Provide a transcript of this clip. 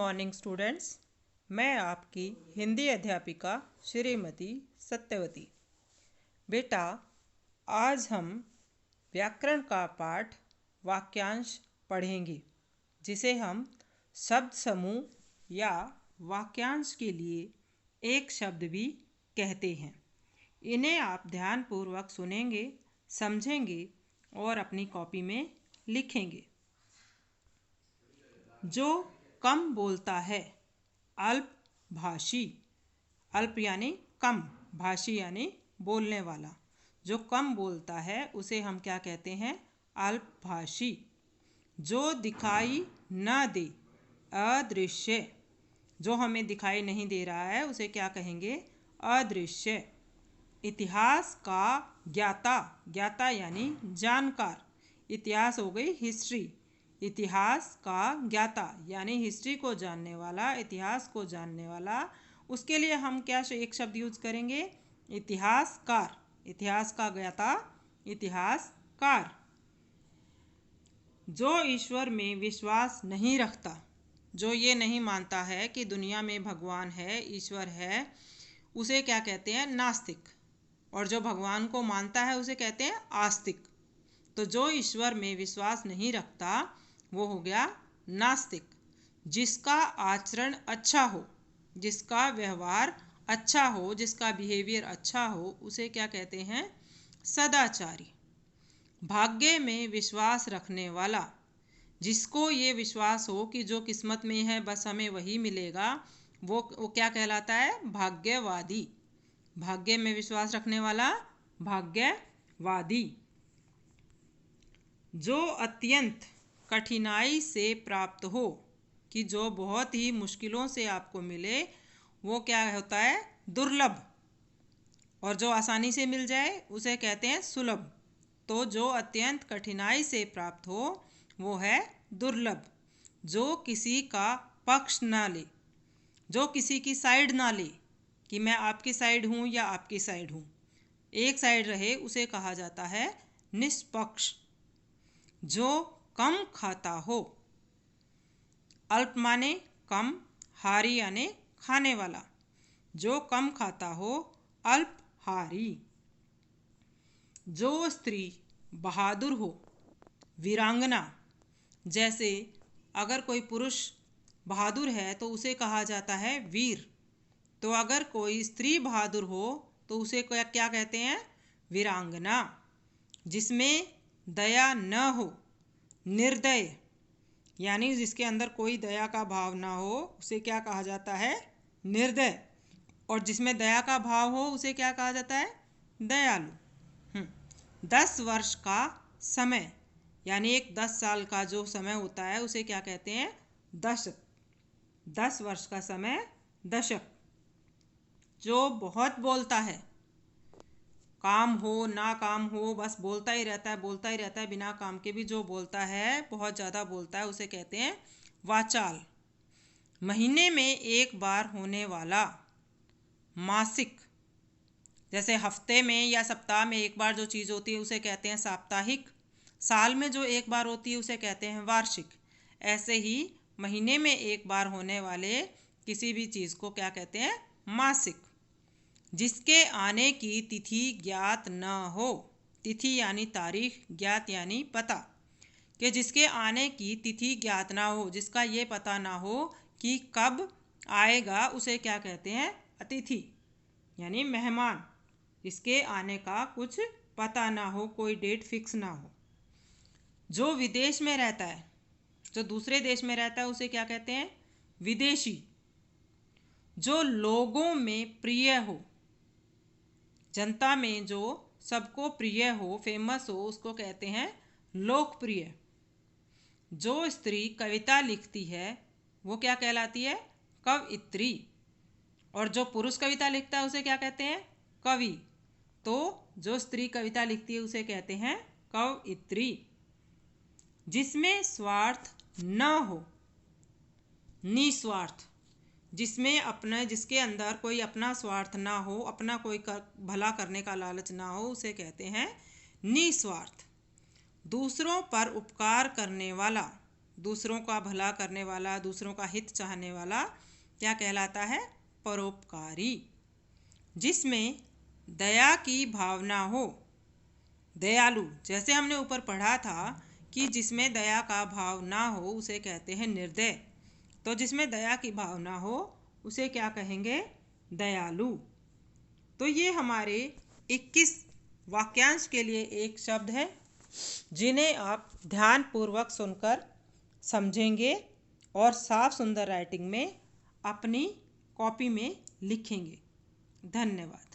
Morning students. मैं आपकी हिंदी अध्यापिका श्रीमती सत्यवती। बेटा, आज हम व्याकरण का पाठ वाक्यांश पढ़ेंगे, जिसे हम शब्द समूह या वाक्यांश के लिए एक शब्द भी कहते हैं। इन्हें आप ध्यानपूर्वक सुनेंगे, समझेंगे और अपनी कॉपी में लिखेंगे। जो कम बोलता है, अल्पभाषी। अल्प यानी कम, भाषी यानी बोलने वाला। जो कम बोलता है उसे हम क्या कहते हैं? अल्पभाषी। जो दिखाई न दे, अदृश्य। जो हमें दिखाई नहीं दे रहा है उसे क्या कहेंगे? अदृश्य। इतिहास का ज्ञाता। ज्ञाता यानी जानकार। इतिहास हो गई हिस्ट्री। इतिहास का ज्ञाता यानी हिस्ट्री को जानने वाला, इतिहास को जानने वाला। उसके लिए हम क्या एक शब्द यूज करेंगे? इतिहासकार। इतिहास का ज्ञाता, इतिहासकार। जो ईश्वर में विश्वास नहीं रखता, जो ये नहीं मानता है कि दुनिया में भगवान है, ईश्वर है, उसे क्या कहते हैं? नास्तिक। और जो भगवान को मानता है उसे कहते हैं आस्तिक। तो जो ईश्वर में विश्वास नहीं रखता वो हो गया नास्तिक। जिसका आचरण अच्छा हो, जिसका व्यवहार अच्छा हो, जिसका बिहेवियर अच्छा हो, उसे क्या कहते हैं? सदाचारी। भाग्य में विश्वास रखने वाला। जिसको ये विश्वास हो कि जो किस्मत में है बस हमें वही मिलेगा, वो क्या कहलाता है? भाग्यवादी। भाग्य में विश्वास रखने वाला भाग्यवादी। जो अत्यंत कठिनाई से प्राप्त हो, कि जो बहुत ही मुश्किलों से आपको मिले, वो क्या होता है? दुर्लभ। और जो आसानी से मिल जाए उसे कहते हैं सुलभ। तो जो अत्यंत कठिनाई से प्राप्त हो वो है दुर्लभ। जो किसी का पक्ष ना ले, जो किसी की साइड ना ले, कि मैं आपकी साइड हूँ या आपकी साइड हूँ, एक साइड रहे, उसे कहा जाता है निष्पक्ष। जो कम खाता हो। अल्प माने कम, हारी यानी खाने वाला। जो कम खाता हो, अल्पहारी। जो स्त्री बहादुर हो, वीरांगना। जैसे अगर कोई पुरुष बहादुर है तो उसे कहा जाता है वीर। तो अगर कोई स्त्री बहादुर हो तो उसे क्या कहते हैं? वीरांगना। जिसमें दया न हो, निर्दय यानी जिसके अंदर कोई दया का भाव ना हो, उसे क्या कहा जाता है? निर्दय। और जिसमें दया का भाव हो उसे क्या कहा जाता है? दयालु। 10 वर्ष का समय यानी एक 10 साल का जो समय होता है उसे क्या कहते हैं? दशक। 10 वर्ष का समय दशक। जो बहुत बोलता है, काम हो ना काम हो बस बोलता ही रहता है, बोलता ही रहता है, बिना काम के भी जो बोलता है, बहुत ज़्यादा बोलता है, उसे कहते हैं वाचाल। महीने में एक बार होने वाला, मासिक। जैसे हफ्ते में या सप्ताह में एक बार जो चीज़ होती है उसे कहते हैं साप्ताहिक। साल में जो एक बार होती है उसे कहते हैं वार्षिक। ऐसे ही महीने में एक बार होने वाले किसी भी चीज़ को क्या कहते हैं? मासिक। जिसके आने की तिथि ज्ञात न हो। तिथि यानी तारीख, ज्ञात यानी पता। कि जिसके आने की तिथि ज्ञात ना हो, जिसका ये पता ना हो कि कब आएगा, उसे क्या कहते हैं? अतिथि यानी मेहमान। जिसके आने का कुछ पता ना हो, कोई डेट फिक्स ना हो। जो विदेश में रहता है, जो दूसरे देश में रहता है, उसे क्या कहते हैं? विदेशी। जो लोगों में प्रिय हो, जनता में जो सबको प्रिय हो, फेमस हो, उसको कहते हैं लोकप्रिय। जो स्त्री कविता लिखती है वो क्या कहलाती है? कवयित्री। और जो पुरुष कविता लिखता है उसे क्या कहते हैं? कवि। तो जो स्त्री कविता लिखती है उसे कहते हैं कवयित्री। जिसमें स्वार्थ न हो, निस्वार्थ। जिसमें अपने, जिसके अंदर कोई अपना स्वार्थ ना हो, अपना कोई भला करने का लालच ना हो, उसे कहते हैं निस्वार्थ। दूसरों पर उपकार करने वाला। दूसरों का भला करने वाला, दूसरों का हित चाहने वाला क्या कहलाता है? परोपकारी। जिसमें दया की भावना हो, दयालु। जैसे हमने ऊपर पढ़ा था कि जिसमें दया का भाव ना हो उसे कहते हैं निर्दय। तो जिसमें दया की भावना हो उसे क्या कहेंगे? दयालु। तो ये हमारे 21 वाक्यांश के लिए एक शब्द है जिन्हें आप ध्यानपूर्वक सुनकर समझेंगे और साफ सुंदर राइटिंग में अपनी कॉपी में लिखेंगे। धन्यवाद।